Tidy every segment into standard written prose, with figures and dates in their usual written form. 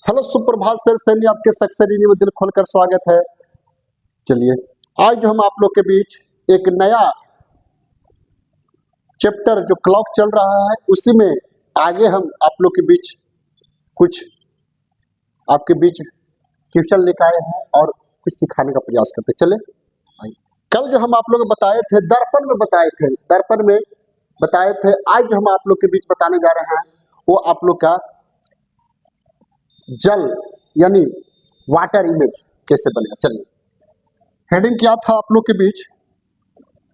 Hello सुप्रभात sir, Saini आपके सक्सेसरी में दिल खोलकर स्वागत है। चलिए आज जो हम आप लोग के बीच एक नया चैप्टर जो क्लॉक चल रहा है उसी में आगे हम आप लोग के बीच कुछ आपके बीच क्वेश्चन लेकर आए हैं और कुछ सिखाने का प्रयास करते चले। कल जो हम आप लोग बताए थे दर्पण में बताए थे, आज जो हम आप लोग के बीच बताने जा रहे हैं वो आप लोग का जल यानी वाटर इमेज कैसे बनेगा। चलिए हेडिंग क्या था आप लोग के बीच,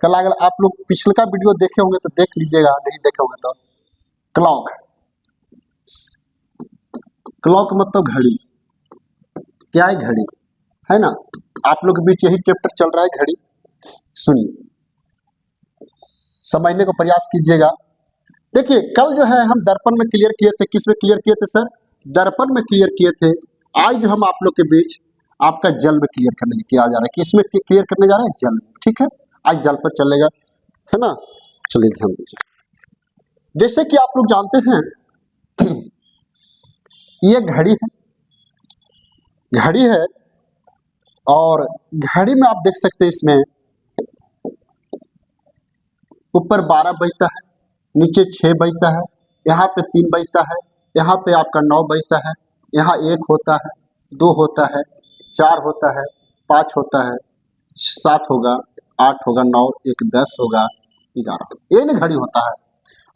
कल अगर आप लोग पिछले का वीडियो देखे होंगे तो देख लीजिएगा, नहीं देखे होंगे तो क्लॉक मतलब घड़ी। क्या है घड़ी, है ना। आप लोग के बीच यही चैप्टर चल रहा है घड़ी। सुनिए, समझने का प्रयास कीजिएगा। देखिए कल जो है हम दर्पण में क्लियर किए थे, किस में क्लियर किए थे सर? दर्पण में क्लियर किए थे। आज जो हम आप लोग के बीच आपका जल में क्लियर करने किया जा रहा है, किसमें क्लियर करने जा रहे हैं? जल में। ठीक है, आज जल पर चलेगा, है ना। चलिए ध्यान दीजिए। जैसे कि आप लोग जानते हैं ये घड़ी है और घड़ी में आप देख सकते हैं इसमें ऊपर 12 बजता है, नीचे 6 बजता है, यहाँ पे 3 बजता है, यहाँ पे आपका 9 बजता है, यहाँ 1 होता है, 2 होता है, 4 होता है, 5 होता है, 7 होगा, 8 होगा, 9, 1 10 होगा, 11। ये नहीं घड़ी होता है।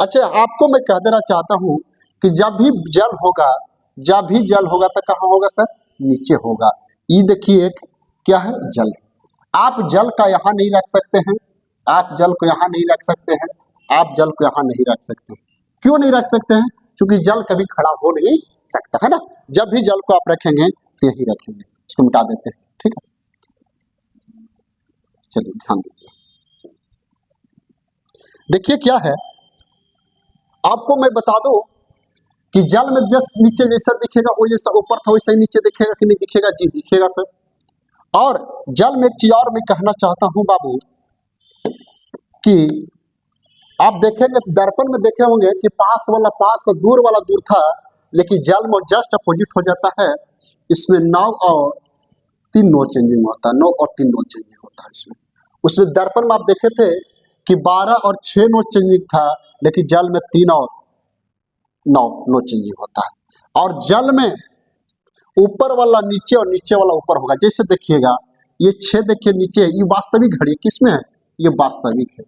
अच्छा, आपको मैं कह देना चाहता हूँ कि जब भी जल होगा तो कहाँ होगा सर? नीचे होगा। ये देखिए एक क्या है? जल। आप जल का यहाँ नहीं रख सकते हैं, आप जल को यहाँ नहीं रख सकते हैं, आप जल को यहाँ नहीं रख सकते हैं। क्यों नहीं रख सकते हैं? क्योंकि जल कभी खड़ा हो नहीं सकता, है ना। जब भी जल को आप रखेंगे तो यही रखेंगे, इसको मिटा देते हैं। ठीक है, चलिए ध्यान दीजिए। देखिए क्या है, आपको मैं बता दूं कि जल में जस्ट नीचे जैसा दिखेगा वो जैसा ऊपर था वैसा ही नीचे दिखेगा कि नहीं दिखेगा? जी दिखेगा सर। और जल में एक चीज और मैं कहना चाहता हूं बाबू कि आप देखेंगे तो दर्पण में देखे होंगे कि पास वाला पास और दूर वाला दूर था, लेकिन जल में जस्ट अपोजिट हो जाता है। इसमें 9 और 3 नो चेंजिंग होता है, 9 और 3 नो चेंजिंग होता है इसमें। उसमें दर्पण में आप देखे थे कि 12 और 6 नो चेंजिंग था, लेकिन जल में 3 और 9 नो चेंजिंग होता है। और जल में ऊपर वाला नीचे और नीचे वाला ऊपर होगा। जैसे देखिएगा ये 6 देखिए नीचे, ये वास्तविक घड़ी किसमें है? ये वास्तविक है,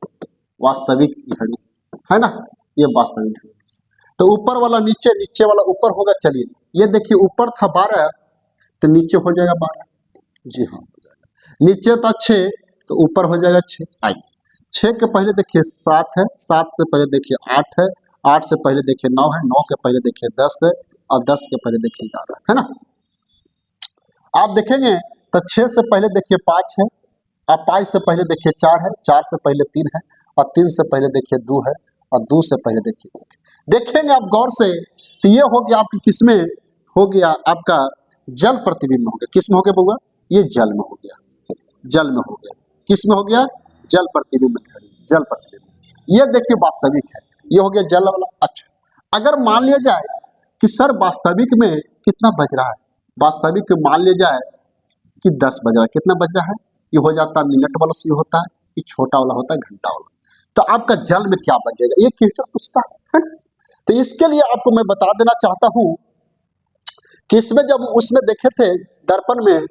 वास्तविक घड़ी है ना, ये वास्तविक घड़ी। तो ऊपर वाला नीचे, नीचे वाला ऊपर होगा। चलिए ये देखिए ऊपर था 12 तो नीचे हो जाएगा 12। जी हाँ, हो जाएगा। नीचे था 6 तो ऊपर हो जाएगा 6। आइए 6 के पहले देखिए 7 है, 7 से पहले देखिए 8 है, 8 से पहले देखिए 9 है, 9 के पहले देखिए 10 है और 10 के पहले देखिए 11 है ना। आप देखेंगे तो 6 से पहले देखिए 5 है, और 5 से पहले देखिए 4 है, 4 से पहले 3 है और 3 से पहले देखिए 2 है और 2 से पहले देखिए 1। देखेंगे आप गौर से तो ये हो गया आपके किसमें हो गया? आपका जल प्रतिबिंब हो गया। किस में हो गया बउआ? ये जल में हो गया, जल में हो गया। किस में हो गया? जल प्रतिबिंब में घड़ी, जल प्रतिबिंब। ये देखिए वास्तविक है, ये हो गया जल वाला। अच्छा, अगर मान लिया जाए कि सर वास्तविक में कितना बज रहा है? वास्तविक में मान लिया जाए कि 10 बज रहा है। कितना बज रहा है? ये हो जाता है मिनट वाला सुई होता है, ये छोटा वाला होता है घंटा वाला। तो आपका जल में क्या बजेगा? ये क्वेश्चन पूछता है। तो इसके लिए आपको मैं बता देना चाहता हूं कि इसमें जब उसमें देखे थे दर्पण में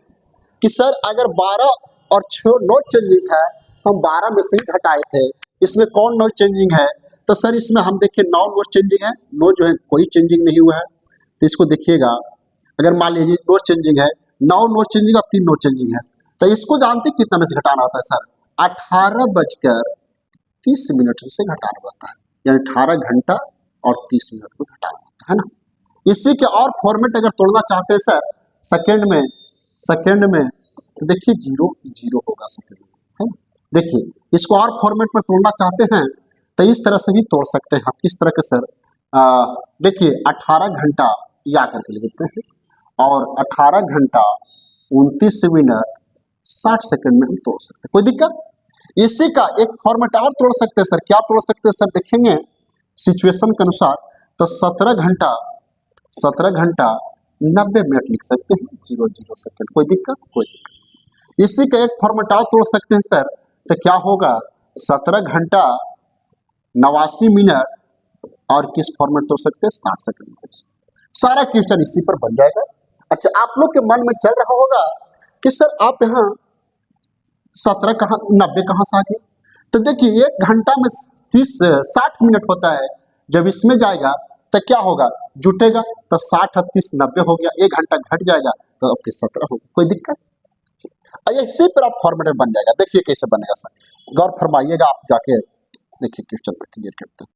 कि सर अगर 12 और 6 नो चेंजिंग है तो हम 12 में से ही घटाए थे। इसमें कौन नो चेंजिंग है? तो सर इसमें हम देखिए 9 नो चेंजिंग है, 9 जो है कोई चेंजिंग नहीं हुआ है। तो इसको देखिएगा, अगर मान लीजिए 9 चेंजिंग है, 9 नो चेंजिंग और 3 नो चेंजिंग है, तो इसको जानते कितना में से घटाना होता है सर? 18:30 से घटाना होता है, यानी 18 घंटा और 30 मिनट को घटाना होता है ना। इसी के और फॉर्मेट अगर तोड़ना चाहते हैं सर सेकंड में तो देखिए 0 0 होगा सेकंड में, है ना। देखिए इसको और फॉर्मेट में तोड़ना चाहते हैं तो इस तरह से भी तोड़ सकते हैं। आप किस तरह के सर? देखिए 18 घंटा या करके लिखते हैं और 18 घंटा 29 मिनट 60 सेकंड में हम तोड़ सकते हैं, कोई दिक्कत? इसी का एक फॉर्मेट और तोड़ सकते हैं सर। क्या तोड़ सकते हैं सर? देखेंगे सिचुएशन के अनुसार तो 17 घंटा 90 मिनट लिख सकते हैं, 00 सेकंड। कोई दिक्कत? कोई दिक्कत। इसी का एक फॉर्मेट और तोड़ सकते हैं सर, तो क्या होगा 17 घंटा 89 मिनट और किस फॉर्मेट तोड़ सकते हैं 60 सेकंड। सारा क्वेश्चन इसी पर बन जाएगा। अच्छा, आप लोग के मन में चल रहा होगा कि सर आप यहाँ 17 कहाँ 90 कहाँ से आ गए? तो देखिए 1 घंटा में 60 मिनट होता है, जब इसमें जाएगा तो क्या होगा, जुटेगा तो 60 और 30 90 हो गया, 1 घंटा घट जाएगा तो आपके 17 होगा। कोई दिक्कत? इसी पर आप फॉर्मेट में बन जाएगा। देखिए कैसे बनेगा सर, गौर फरमाइएगा, आप जाके देखिए क्वेश्चन में क्लियर करते हैं,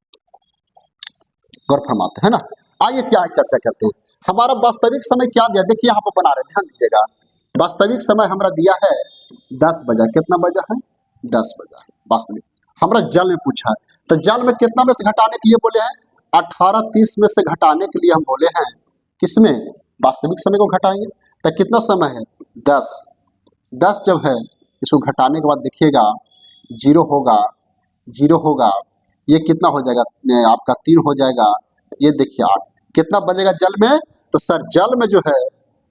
गौर फरमाते हैं ना। आइए क्या है चर्चा करते हैं। हमारा वास्तविक समय क्या दिया, देखिए यहाँ पर बना रहे, ध्यान दीजिएगा। वास्तविक समय हमारा दिया है 10 बजा। कितना बजा है? 10 बजा है वास्तविक। हमारा जल में पूछा है, तो जल में कितना में से घटाने के लिए बोले हैं? 18:30 में से घटाने के लिए हम बोले हैं, किसमें? वास्तविक समय को घटाएंगे। तो कितना समय है? 10। 10 जब है, इसको घटाने के बाद देखिएगा 0 होगा, 0 होगा, ये कितना हो जाएगा आपका 3 हो जाएगा, ये देखिए 8। कितना बनेगा जल में? तो सर जल में जो है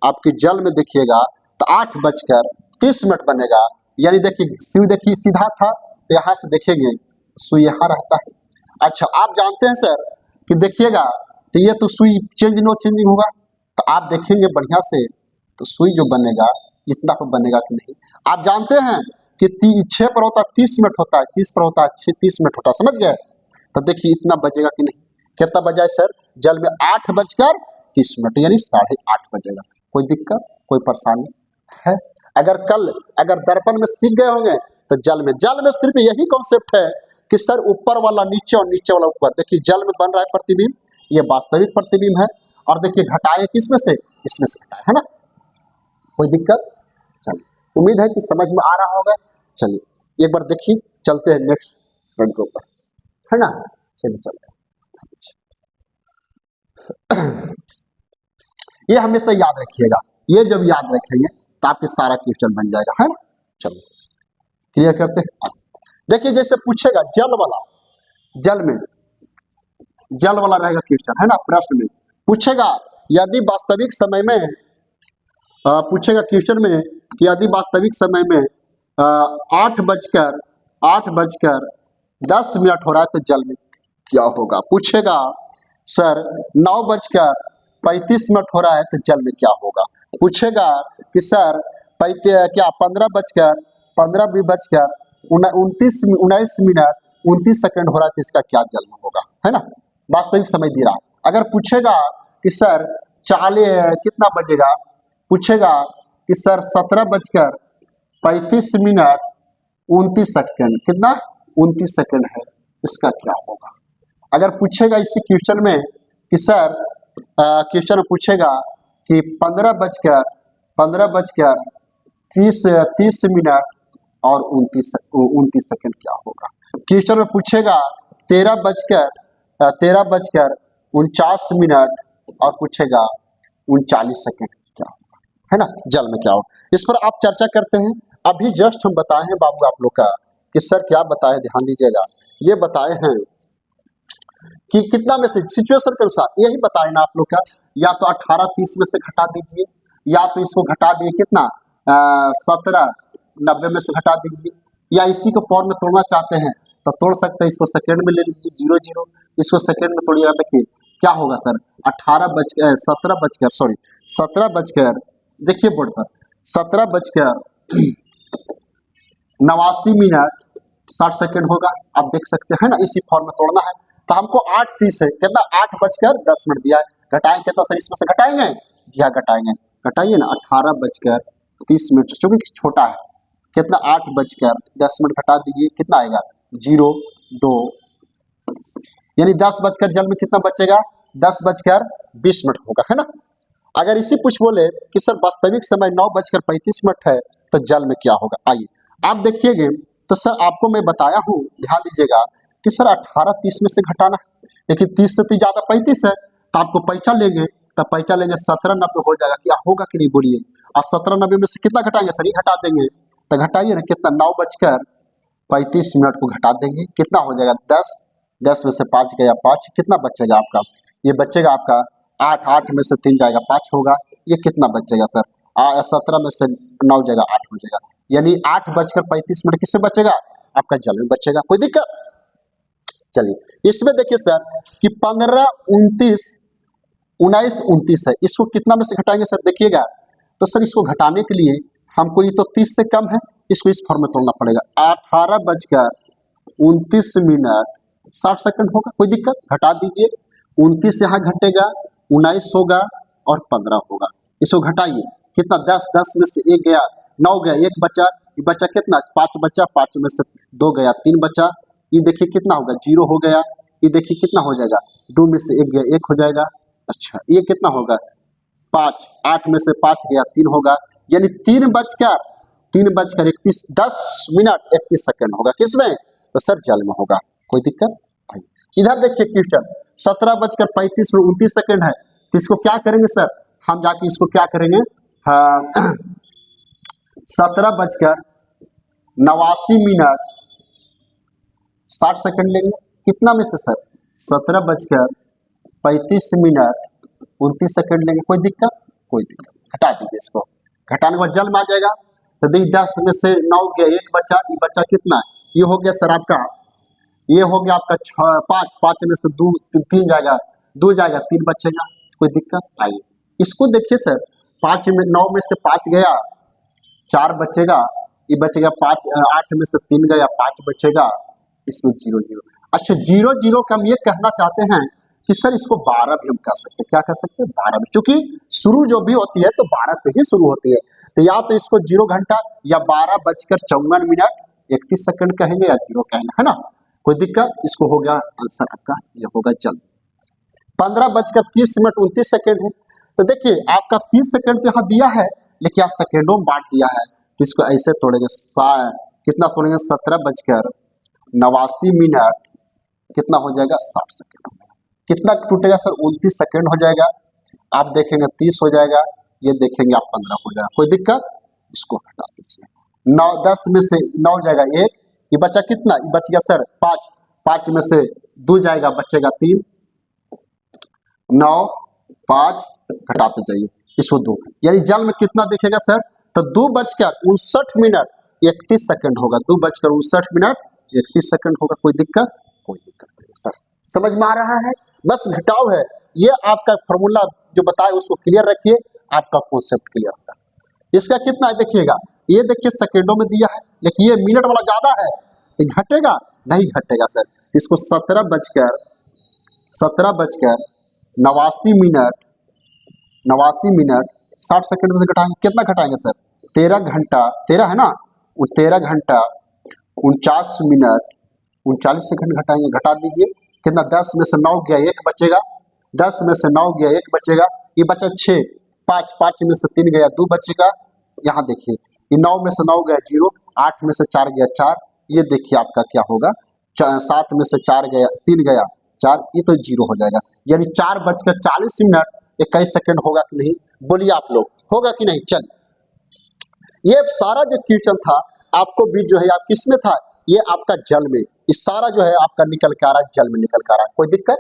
आपके जल में देखिएगा तो 8:30 बनेगा। यानी देखिए सुई देखिए सीधा था, तो यहाँ से देखेंगे सुई यहाँ रहता है। अच्छा, आप जानते हैं सर कि देखिएगा तो ये तो सुई चेंजिंग होगा, तो आप देखेंगे बढ़िया से तो सुई जो बनेगा इतना पर बनेगा कि नहीं। आप जानते हैं कि 6 पर होता है 30 मिनट होता है, 30 पर होता है 30 मिनट होता है, समझ गए? तो देखिए इतना बजेगा कि नहीं। कितना बजा है सर? जल में 8:30 यानी 8:30 बजेगा। कोई दिक्कत? कोई परेशानी है? अगर दर्पण में सीख गए होंगे तो जल में सिर्फ यही कॉन्सेप्ट है कि सर ऊपर वाला नीचे और नीचे वाला ऊपर। देखिए जल में बन रहा है प्रतिबिंब, ये वास्तविक प्रतिबिंब है, और देखिए घटाए किसमें से? इसमें से घटाए, है ना। कोई दिक्कत? चलिए, उम्मीद है कि समझ में आ रहा होगा। चलिए एक बार देखिए, चलते हैं नेक्स्ट स्लाइड के ऊपर, है ना। चलिए चलते हैं। ये हमेशा याद रखिएगा, ये जब याद रखेंगे तो आपके सारा क्वेश्चन बन जाएगा, है ना। चलिए क्लियर करते हैं। देखिए जैसे पूछेगा जल वाला रहेगा क्वेश्चन, है ना। प्रश्न में पूछेगा यदि वास्तविक समय में पूछेगा क्वेश्चन में कि यदि वास्तविक समय में 8:10 हो रहा है तो जल में क्या होगा। पूछेगा सर 9:35 हो रहा है तो जल में क्या होगा। पूछेगा कि सर 15:29 हो रहा है तो इसका क्या जल में होगा, है ना। वास्तविक समय दे रहा है। अगर पूछेगा कि सर 40 कितना बजेगा, पूछेगा कि सर 17:35 कितना 29 सेकंड है, इसका क्या होगा। अगर पूछेगा इसी क्वेश्चन में कि सर क्वेश्चन में पूछेगा कि 15:30 और 29 सेकंड क्या होगा। क्वेश्चन में पूछेगा 13:49 और पूछेगा 39 सेकंड क्या होगा, है ना। जल में क्या होगा, इस पर आप चर्चा करते हैं। अभी जस्ट हम बताए हैं बाबू आप लोग का कि सर क्या बताए, ध्यान दीजिएगा। ये बताए हैं कि कितना में से सिचुएशन के अनुसार यही बताए ना आप लोग का, या तो 18:30 में से घटा दीजिए, या तो इसको घटा दिए कितना 17:90 में से घटा दीजिए, या इसी को फॉर्म में तोड़ना चाहते हैं तो तोड़ सकते हैं। इसको सेकंड में ले लीजिए 00, इसको सेकंड में तोड़िएगा। देखिए क्या होगा सर 17 देखिए बोर्ड पर 17:89 होगा, आप देख सकते हैं ना। इसी फॉर्म में तोड़ना है तो हमको 8:30 है, कितना 8:10 दिया है। घटाएंगे कितना सर, इसमें से घटाएंगे, जी हाँ घटाएंगे, घटाइए ना 18:30 चूंकि छोटा है, कितना 8:10 घटा दीजिए, कितना आएगा 02, यानी 10 जल में कितना बचेगा 10:20 होगा, है ना। अगर इसी पूछ बोले कि सर वास्तविक समय 9:35 है तो जल में क्या होगा। आइए आप देखिएगा तो सर आपको मैं बताया हूँ, ध्यान दीजिएगा कि सर 18:30 में से घटाना है, लेकिन 30 से ज्यादा 35 है तो आपको पैसा लेंगे, तब पैसा लेंगे 17:90 हो जाएगा। क्या होगा कि नहीं बोलिए। और 17:90 में से कितना घटाएंगे सर, ये घटा देंगे तो घटाइए ना, कितना 9:35 को घटा देंगे, कितना हो जाएगा 10 में से 5 गया 5, कितना बचेगा आपका, ये बचेगा आपका 8, 8 में से 3 जाएगा 5 होगा, ये कितना बचेगा सर? 17 में से 9 जाएगा 8 हो जाएगा, यानी 8:35 किससे बचेगा? आपका जल में बचेगा। कोई दिक्कत? चलिए इसमें देखिए सर कि 15, 29, 19, 29 है, इसको कितना में से घटाएंगे सर? देखिएगा तो सर इसको घटाने के लिए हमको ये तो 30 से कम है, इसको इस फॉर्म में तोड़ना पड़ेगा। 18:60 होगा। कोई दिक्कत? घटा दीजिए, 29 यहाँ घटेगा, 19 होगा और 15 होगा। इसको घटाइए, कितना? 10, 10 में से 1 गया, 9 गया, 1 बचा, ये बचा कितना? 5 बचा, 5 में से 2 गया, 3 बचा, ये देखिए कितना होगा? 0 हो गया। ये देखिए कितना हो जाएगा? 2 में से 1 गया, 1 हो जाएगा। अच्छा ये कितना होगा? 5, 8 में से 5 गया, 3 होगा, यानी 3:31 10 मिनट 31 सेकंड होगा। किसमें? तो सर जल में होगा। कोई दिक्कत? भाई इधर देखिए क्वेश्चन 17:35 में 29 सेकंड है, तो इसको क्या करेंगे सर? हम जाके इसको क्या करेंगे? 17:89 लेंगे। कितना में से सर? 17:35 लेंगे। कोई दिक्कत? कोई दिक्कत। घटा दीजिए इसको, घटाने के बाद जल में आ जाएगा। तो देखिए 10 में से 9 गया, 1 बचा, ये बचा कितना? ये हो गया सर आपका, ये हो गया आपका 5, 5 में से 3 जाएगा, 2 जाएगा, 3 बचेगा। कोई दिक्कत? आइए इसको देखिए सर, 5 में 9 में से 5 गया, 4 बचेगा, ये बचेगा 5, 8 में से 3 गया, 5 बचेगा, इसमें 0 0। अच्छा 0 0 का हम ये कहना चाहते हैं कि सर इसको 12 भी हम कह सकते हैं। क्या कह सकते हैं? 12 भी, क्योंकि शुरू जो भी होती है तो 12 से ही शुरू होती है। तो या तो इसको 0 घंटा या 12:54 कहेंगे या 0 कहेंगे, है ना? कोई दिक्कत? इसको हो गया आंसर आपका, ये होगा जल। 15:30 है। तो देखिए आपका 30 सेकंड तो यहाँ दिया है, लेकिन यहाँ सेकेंडों में बांट दिया है, तो इसको ऐसे तोड़ेंगे। कितना तोड़ेंगे? 17:89 कितना हो जाएगा? 60 सेकंड हो जाएगा। कितना टूटेगा सर? 29 सेकंड हो जाएगा। आप देखेंगे 30 हो जाएगा, ये देखेंगे आप 15 हो जाएगा। कोई दिक्कत? इसको हटा दीजिए। 9, 10 में से 9 जाएगा 1, ये बचा कितना? ये बच गया सर 5, 5 में से 2 जाएगा, बचेगा 3, 9, 5 घटाते जाइए, इसको 2, यानी जल में कितना दिखेगा सर? तो 2:59 होगा। 2:59 होगा। कोई दिक्कत? कोई दिक्कत नहीं सर, समझ में आ रहा है? बस घटाव है, ये आपका फॉर्मूला जो बताए उसको क्लियर रखिए, आपका कॉन्सेप्ट क्लियर होगा। इसका कितना है देखिएगा, ये देखिए सेकेंडों में दिया है, लेकिन ये मिनट वाला ज्यादा है, तो घटेगा नहीं? घटेगा सर। इसको 17:89 60 सेकंड में से घटाएंगे, कितना घटाएंगे सर? 13 घंटा, 13 है ना, वो 13 घंटा 49 मिनट 39 सेकंड घटाएंगे। घटा दीजिए, कितना? 10 में से 9 गया, 1 बचेगा, 10 में से 9 गया, 1 बचेगा, ये बचा 6, 5, 5 में से 3 गया, 2 बचेगा। यहाँ देखिए ये 9 में से 9 गया 0, 8 में से 4 गया 4, ये देखिए आपका क्या होगा? 7 में से 4 गया, 3 गया 4, ये तो 0 हो जाएगा, यानी 4:40 होगा कि नहीं? बोलिए आप लोग, होगा कि नहीं? चलिए ये सारा जो क्वेश्चन था आपको भी जो है आप किस में था? ये आपका जल में, इस सारा जो है आपका निकल के आ रहा है, जल में निकल के आ रहा है। कोई दिक्कत?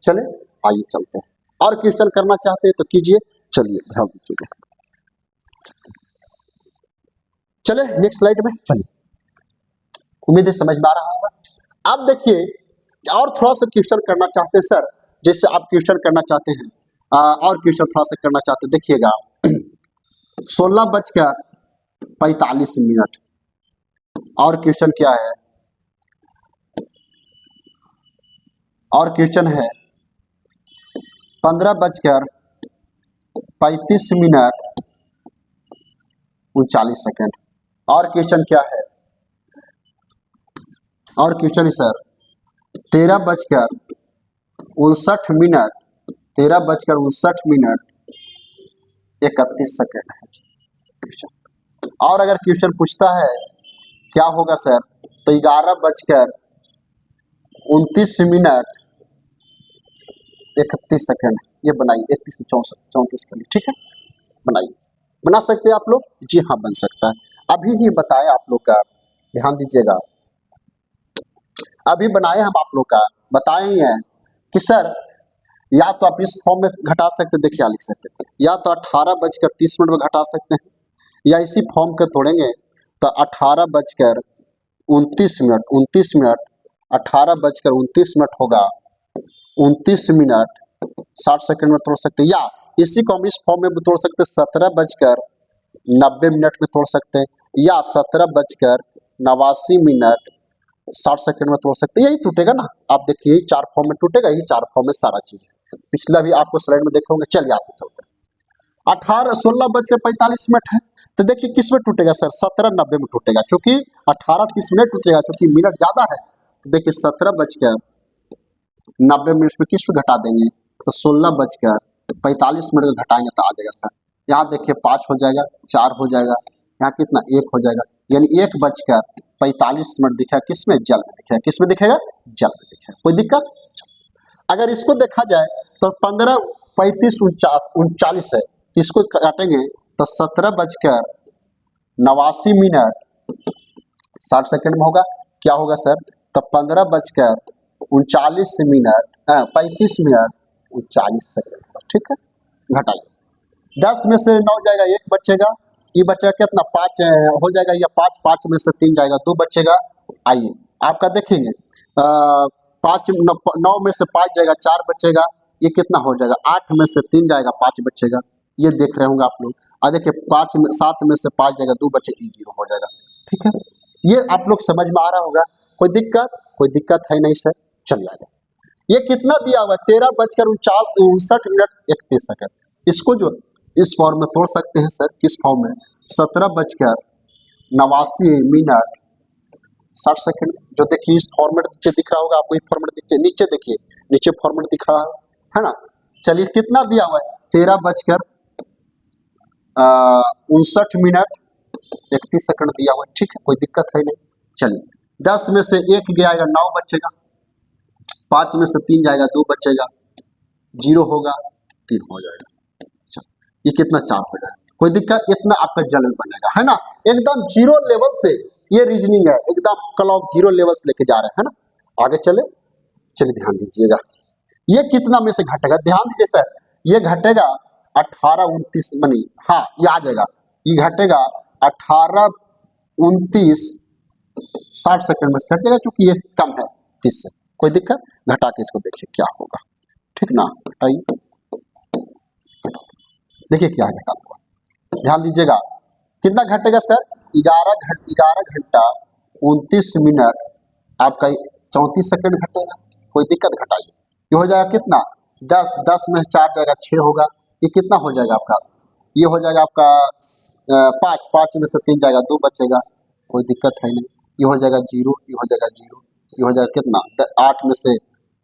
चले आइए चलते हैं, और क्वेश्चन करना चाहते हैं तो कीजिए। चलिए ध्यान दीजिए, चले नेक्स्ट स्लाइड में। चलिए, उम्मीद है समझ में आ रहा होगा। अब देखिए और थोड़ा सा क्वेश्चन करना चाहते हैं सर, जैसे आप क्वेश्चन करना चाहते हैं, और क्वेश्चन थोड़ा सा करना चाहते हैं। देखिएगा 16:45 और क्वेश्चन क्या है? और क्वेश्चन है 15:35 और क्वेश्चन क्या है? और क्वेश्चन है सर 13:59 है क्वेश्चन। और अगर क्वेश्चन पूछता है क्या होगा सर, तो 11:29 ये बनाइए, 31 से 34 के लिए, ठीक है? बनाइए, बना सकते हैं आप लोग? जी हाँ बन सकता है। अभी ही बताया आप लोग का, ध्यान दीजिएगा, अभी बनाए हम आप लोग का, बताए हैं कि सर या तो आप इस फॉर्म में घटा सकते हैं, देखिए क्या लिख सकते हैं, या तो 18:30 में घटा सकते हैं, या इसी फॉर्म के तोड़ेंगे तो 18:29, 18:29 होगा, 29 मिनट 60 सेकंड में तोड़ सकते हैं, या इसी को हम इस फॉर्म में भी तोड़ सकते हैं, 17:90 में तोड़ सकते हैं, या 17:89 60 सेकंड में तोड़ सकते हैं। यही टूटेगा ना, आप देखिए यही 4 फॉर्म में टूटेगा, यही 4 फॉर्म में सारा चीज है। पिछला भी आपको स्लाइड में देखे होंगे। चलिए आते चलते हैं। 16:45 है, तो देखिए किस में टूटेगा सर, 17:90 में टूटेगा, क्योंकि 18:30 में टूटेगा, क्योंकि मिनट ज्यादा है। तो देखिए 17:90 में किस में घटा देंगे, तो 16:45 में घटाएंगे तो आ जाएगा सर, यहाँ देखिए 5 हो जाएगा, 4 हो जाएगा, यहाँ कितना 1 हो जाएगा, यानी 1:45 दिखेगा, किस में, जल में दिखेगा, किस में दिखेगा, जल में दिखेगा। कोई दिक्कत? अगर इसको देखा जाए तो 15, 35, 39 है, इसको काटेंगे तो 17:89 में होगा, क्या होगा सर, तो 15:39 ठीक है, घटाइए, 10 में से 9 जाएगा, 1 बचेगा, ये बचेगा कितना, 5 हो जाएगा, या 5 में से 3 जाएगा, 2 बचेगा। आइए आपका देखेंगे, 9 में से 5 जाएगा, 4 बचेगा, ये कितना हो जाएगा, 8 में से 3 जाएगा, 5 बचेगा, ये देख रहे होंगे आप लोग। और देखिए 7 में से 5 जाएगा, 2 बचे, 0 हो जाएगा। ठीक है, ये आप लोग समझ में आ रहा होगा। कोई दिक्कत है नहीं सर। चलिए आगे, ये कितना दिया हुआ है, 13:59 इसको जो इस फॉर्म में तोड़ सकते हैं सर, किस फॉर्म में, 17:89 जो देखिए इस फॉर्मेट नीचे दिख रहा होगा आपको, फॉर्मेट नीचे देखिए, नीचे फॉर्मेट दिख रहा है ना। चलिए कितना दिया हुआ है, 13:59 दिया हुआ है। ठीक है, कोई दिक्कत है नहीं। चलिए 10 में से 1 गया, 9 बचेगा, 5 में से 3 जाएगा, 2 बचेगा, 0 होगा, 3 हो जाएगा। ये कितना, 4 हो जाएगा। कोई दिक्कत, इतना आपका जल बनेगा, है ना। एकदम 0 लेवल से ये रीजनिंग है, एकदम क्लॉक 0 लेवल से लेके जा रहे हैं, है ना। आगे चलिए ध्यान दीजिएगा, ये कितना में से घटेगा, ध्यान दीजिए सर, ये घटेगा 18:29 बनी, हाँ ये आ जाएगा, ये घटेगा 18:29 60 में से घट जाएगा, क्योंकि ये कम है 30 से। कोई दिक्कत, घटा के इसको देखिए क्या होगा, ठीक ना। घटाइए, देखिए क्या घटा हुआ, ध्यान दीजिएगा, कितना घटेगा सर, 11 घंटा 29 मिनट आपका 34 सेकंड घटेगा। कोई दिक्कत, घटाइए, ये हो जाएगा कितना, 10 में 4 जाएगा, 6 होगा, ये कितना हो जाएगा आपका, ये हो जाएगा आपका 5 में से 3 जाएगा, 2 बचेगा। कोई दिक्कत है नहीं, ये हो जाएगा 0, ये हो जाएगा 0, ये हो जाएगा कितना, 8 में से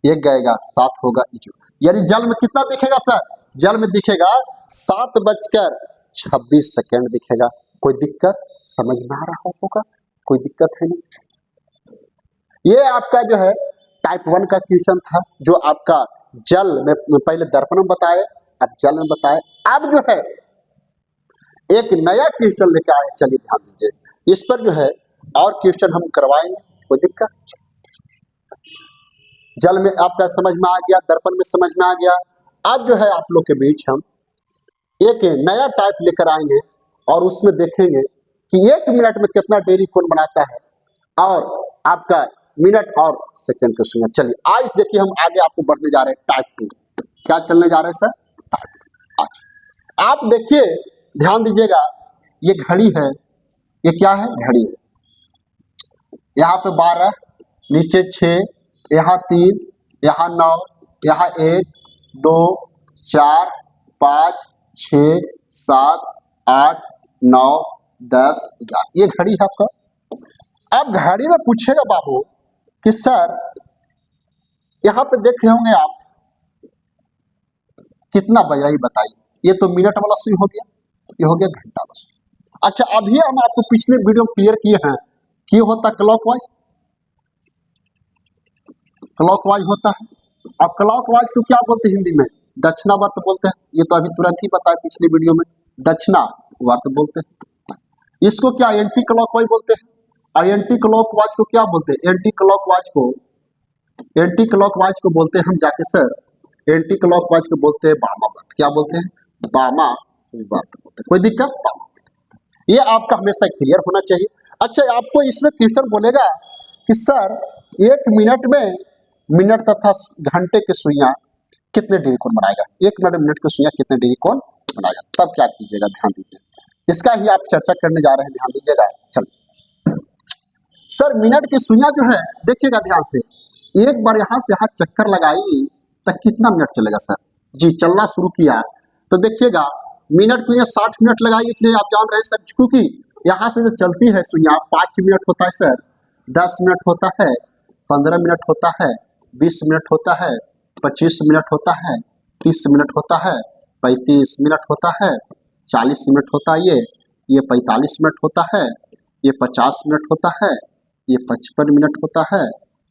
1 गएगा, 7 होगा, यानी जल में कितना दिखेगा सर, जल में दिखेगा 7:26 दिखेगा। कोई दिक्कत, समझ में आ रहा होगा, कोई दिक्कत है नहीं। ये आपका जो है टाइप 1 का क्वेश्चन था, जो आपका जल में पहले दर्पण में बताए, अब जल में बताए, अब जो है एक नया क्वेश्चन लेके आए। चलिए ध्यान दीजिए, इस पर जो है और क्वेश्चन हम करवाएंगे। कोई दिक्कत, जल में आपका समझ में आ गया, दर्पण में समझ में आ गया। अब जो है आप लोग के बीच हम एक नया टाइप लेकर आएंगे, और उसमें देखेंगे कि 1 मिनट में कितना डेयरी कौन बनाता है, और आपका मिनट और सेकंड को सुनिए। चलिए आज देखिए हम आगे आपको बढ़ने जा रहे हैं टाइप 2। क्या चलने जा रहे हैं सर, टाइप 2। आज आप देखिए, ध्यान दीजिएगा, ये घड़ी है, ये क्या है, घड़ी है, यहाँ पे 12, नीचे 6, यहाँ 3, यहाँ 9, यहाँ 1, 2, 4, 5, 6, 7, 8, 9, 10, 11, ये घड़ी है आपका। अब घड़ी में पूछेगा बाबू कि सर यहाँ पे देख रहे होंगे आप, कितना बज रहा है बताइए। ये तो मिनट वाला सुई हो गया, ये हो गया घंटा वाला सुई। अच्छा, अभी हम आपको पिछले वीडियो में क्लियर किए हैं कि होता क्लॉकवाइज, क्लॉकवाइज होता है। अब क्लॉकवाइज को क्या बोलते हैं हिंदी में, दक्षिणावर्त बोलते हैं। ये तो अभी तुरंत ही बताया पिछली वीडियो में, दक्षिणावर्त बोलते हैं। इसको क्या एंटी क्लॉकवाइज बोलते हैं, और एंटी क्लॉकवाइज को क्या बोलते हैं, एंटी क्लॉकवाइज को बोलते हैं हम जाके सर एंटी क्लॉकवाइज को बोलते हैं वामावर्त। क्या बोलते हैं? वामावर्त बोलते हैं। कोई दिक्कत? वामावर्त। ये आपका हमेशा क्लियर होना चाहिए। अच्छा, आपको इसमें क्वेश्चन बोलेगा कि सर 1 मिनट में मिनट तथा घंटे की सुइयां कितने डिग्री कोण बनाएगा? 1 मिनट की सुइयां कितने डिग्री कोण बनाएगा? तब क्या कीजिएगा, ध्यान दीजिए, इसका ही आप चर्चा करने जा रहे हैं, ध्यान दीजिएगा। चलिए सर, मिनट की सुइयां जो है, देखिएगा ध्यान से, एक बार यहां से हाथ चक्कर लगाएगी तो कितना मिनट चलेगा सर? जी, चलना शुरू किया तो देखिएगा मिनट के लिए 60 मिनट लगाएगी, इसलिए आप जान रहे हैं सर, क्योंकि यहाँ से जो चलती है सुइयां 5 मिनट होता है सर, 10 मिनट होता है, 15 मिनट होता है, 20 मिनट होता है, 25 मिनट होता है, 30 मिनट होता है, 35 मिनट होता है, 40 मिनट होता है, ये 45 मिनट होता है, ये 50 मिनट होता है, ये 55 मिनट होता है,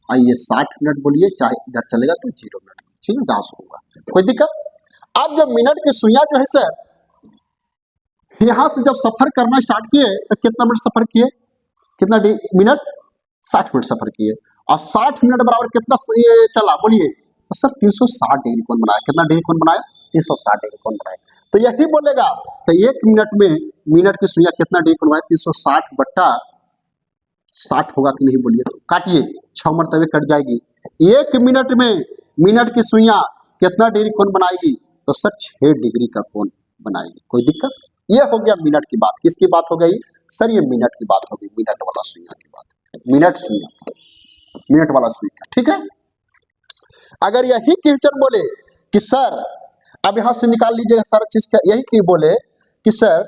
और ये 60 मिनट बोलिए, चाहे इधर चलेगा तो 0 मिनट, ठीक है, जहाँ से होगा कोई दिक्कत। अब जब मिनट की सुइयां जो है सर, यहां से जब सफर करना स्टार्ट किए तो कितना मिनट सफर किए? कितना मिनट? 60 मिनट सफर किए। और 60 मिनट बराबर कितना ये चला बोलिए? तो सर 360 डिग्री कोण बनाया। कितना डिग्री कोण बनाया? 360 डिग्री कोण बनाया। तो यही बोलेगा, तो 1 मिनट में मिनट की सुइयां कितना डिग्री कोण बनाया? 360 बट्टा 60 होगा कि नहीं बोलिए? तो काटिए, 6 मरतबे कट जाएगी। 1 मिनट में मिनट की सुइयां कितना डिग्री कोण बनाएगी? तो सर 6 डिग्री का कोण बनाएगी। कोई दिक्कत? ये हो गया मिनट की बात। किसकी बात हो गई सर? ये मिनट की बात हो गई, मिनट वाला सुइयां की बात, मिनट सुइयां, मिनट वाला सुइयां, ठीक है। अगर यही क्वेश्चन बोले कि सर, अब यहां से निकाल लीजिएगा सारा चीज का, यही क्यों बोले कि सर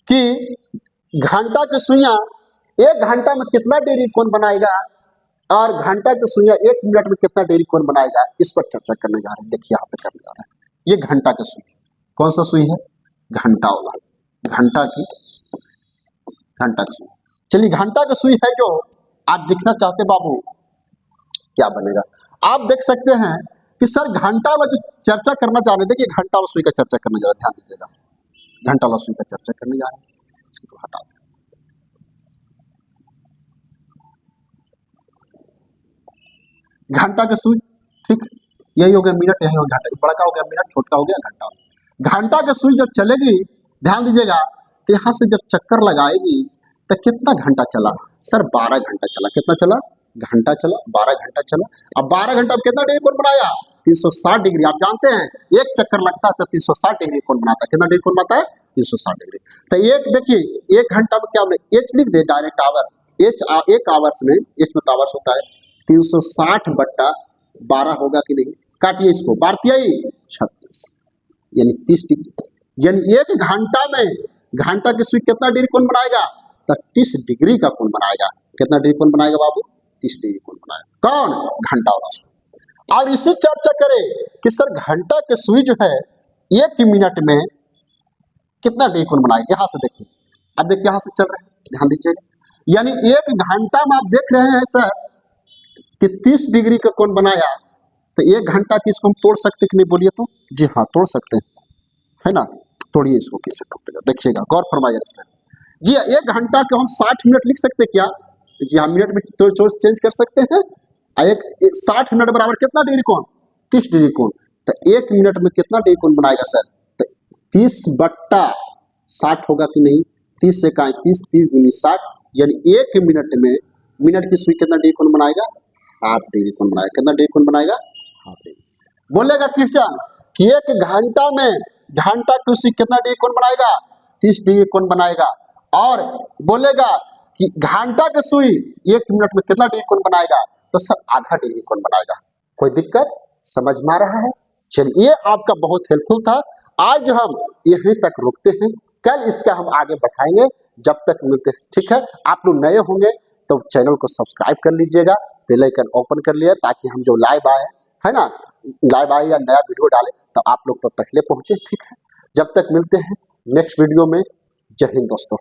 कि घंटा की सुइयां 1 घंटा में कितना डिग्री कोण बनाएगा और घंटा की सुइयां 1 मिनट में कितना डिग्री कोण बनाएगा, इस पर चर्चा करने जा रहे हैं। देखिए यहाँ पे करने जा रहे हैं। ये घंटा की सुई, कौन सा सुई है? घंटा वाला, घंटा की सुई। चलिए, घंटा की सुई है जो आप दिखना चाहते बाबू, क्या बनेगा? आप देख सकते हैं कि सर घंटा वाला जो चर्चा करना चाह रहे हैं, देखिए घंटा वाला सुई का चर्चा करने जा रहे हैं, ध्यान दीजिएगा, घंटा वाला सुई का चर्चा करने जा रहे हैं। इसको तो हटा दें। घंटा की सुई, ठीक, यही हो गया मिनट, यही हो गया घंटा, बड़ा का हो गया मिनट, छोटा हो गया घंटा। घंटा की सुई जब चलेगी, ध्यान दीजिएगा, तो यहां से जब चक्कर लगाएगी तो कितना घंटा चला सर? 12 घंटा चला। कितना चला? घंटा चला, 12 घंटा चला। अब 12 घंटा में कितना डिग्री कोण बनाया? 360 डिग्री। आप जानते हैं एक चक्कर लगता है तो 360 डिग्री कोण बनाता है। कितना डिग्री कोण बनाता है? 360 डिग्री। तो एक देखिए, 1 घंटा में क्या हमने एच लिख दे, डायरेक्ट आवर्स, एच, 1 आवर्स में, एच में आवर्स होता है, 360 बट्टा 12 होगा कि नहीं? काटिए इसको, 12 36, यानी 30 डिग्री। यानी 1 घंटा में घंटा की सुई कितना डिग्री कोण बनाएगा? तो 30 डिग्री का कोण बनाएगा। कितना डिग्री कोण बनाएगा बाबू? 30 डिग्री कोण बनाएगा। कौन? घंटा वाला सुई। और इसी चर्चा करें कि सर घंटा की सुई जो है 1 मिनट में कितना डिग्री कोण बनाएगा? यहां से देखिए, अब देखिए यहां से चल रहे हैं, ध्यान दीजिएगा, यानी 1 घंटा में आप देख रहे हैं सर कि 30 डिग्री का कोण बनाया। तो 1 घंटा की इसको हम तोड़ सकते कि नहीं बोलिए? तो जी हाँ, तोड़ सकते हैं, है ना। तोड़िए इसको, कैसे टूटेगा देखिएगा, गौर फरमाइएगा सर। जी हाँ, 1 घंटा को हम 60 मिनट लिख सकते हैं क्या? जी हाँ, मिनट में तो चेंज कर सकते हैं। 60 मिनट बराबर कितना डिग्री कोण? 30 डिग्री कोण। तो 1 मिनट में कितना डिग्री कोण बनाएगा सर? तो 30 बट्टा 60 होगा कि नहीं? 30 से 30, 30 दूनी 60, यानी 1 मिनट में मिनट की सुई कितना डिग्री कोण बनाएगा? हाफ डिग्री कोण बनाएगा। कितना डिग्री कोण बनाएगा? Half degree. बोलेगा क्वेश्चन कि 1 घंटा में घंटा की सुई कितना डिग्री कोण बनाएगा? 30 डिग्री कोण बनाएगा। और बोलेगा कि घंटा की सुई 1 मिनट में कितना डिग्री कोण बनाएगा? तो सर आधा डिग्री कोण बनाएगा। कोई दिक्कत समझ में आ रहा है? चलिए, ये आपका बहुत हेल्पफुल था। आज हम यहीं तक रुकते हैं, कल इसका हम आगे बढ़ाएंगे। जब तक मिलते हैं, ठीक है। आप लोग नए होंगे तो चैनल को सब्सक्राइब कर लीजिएगा, बेल आइकन ओपन कर लिया, ताकि हम जो लाइव आए, है ना, लाइव आए या नया वीडियो डालें तो आप लोग पर पहले पहुंचे, ठीक है। जब तक मिलते हैं नेक्स्ट वीडियो में। जय हिंद दोस्तों।